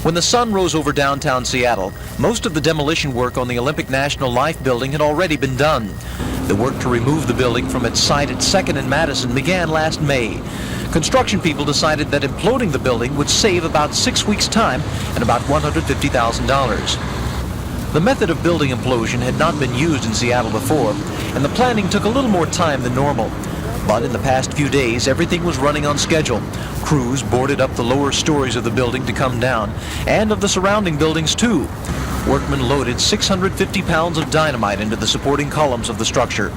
When the sun rose over downtown Seattle, most of the demolition work on the Olympic National Life building had already been done. The work to remove the building from its site at 2nd and Madison began last May. Construction people decided that imploding the building would save about 6 weeks' time and about $150,000. The method of building implosion had not been used in Seattle before, and the planning took a little more time than normal. But in the past few days, everything was running on schedule. Crews boarded up the lower stories of the building to come down, and of the surrounding buildings too. Workmen loaded 650 pounds of dynamite into the supporting columns of the structure.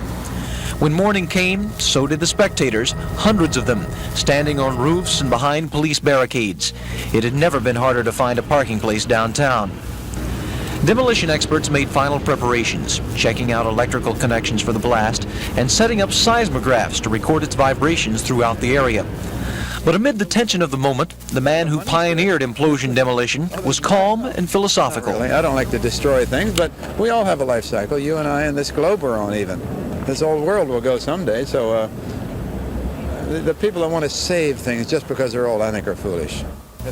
When morning came, so did the spectators, hundreds of them, standing on roofs and behind police barricades. It had never been harder to find a parking place downtown. Demolition experts made final preparations, checking out electrical connections for the blast and setting up seismographs to record its vibrations throughout the area. But amid the tension of the moment, the man who pioneered implosion demolition was calm and philosophical. Really, I don't like to destroy things, but we all have a life cycle. You and I and this globe are on even. This old world will go someday, so the people that want to save things just because they're old, I think, are foolish.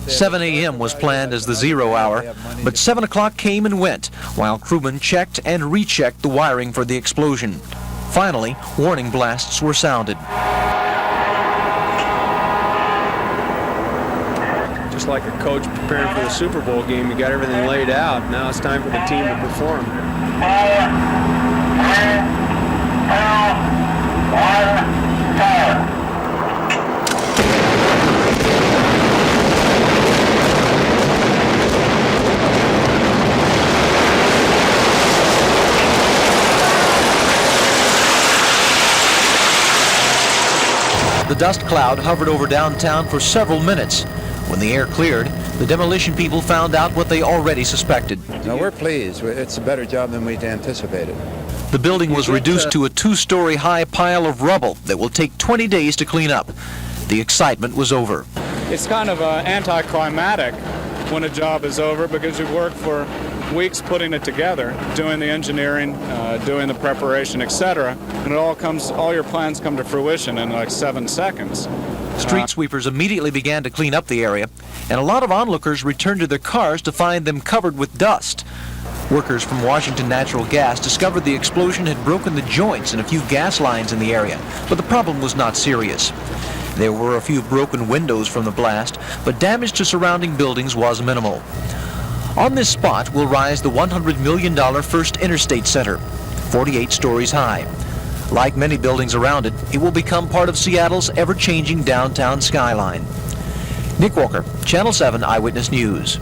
7 a.m. was planned as the 0 hour, but 7 o'clock came and went while crewmen checked and rechecked the wiring for the explosion. Finally, warning blasts were sounded. Just like a coach preparing for the Super Bowl game, you got everything laid out. Now it's time for the team to perform. 4, 3, 2, 1, go. The dust cloud hovered over downtown for several minutes. When the air cleared, the demolition people found out what they already suspected. No, we're pleased. It's a better job than we anticipated. The building was reduced to a 2-story high pile of rubble that will take 20 days to clean up. The excitement was over. It's kind of anticlimactic when a job is over because you've worked for weeks putting it together, doing the engineering, doing the preparation, etc. And all your plans come to fruition in like 7 seconds. Street sweepers immediately began to clean up the area, and a lot of onlookers returned to their cars to find them covered with dust. Workers from Washington Natural Gas discovered the explosion had broken the joints in a few gas lines in the area, but the problem was not serious. There were a few broken windows from the blast, but damage to surrounding buildings was minimal. On this spot will rise the $100 million First Interstate Center, 48 stories high. Like many buildings around it, it will become part of Seattle's ever-changing downtown skyline. Nick Walker, Channel 7 Eyewitness News.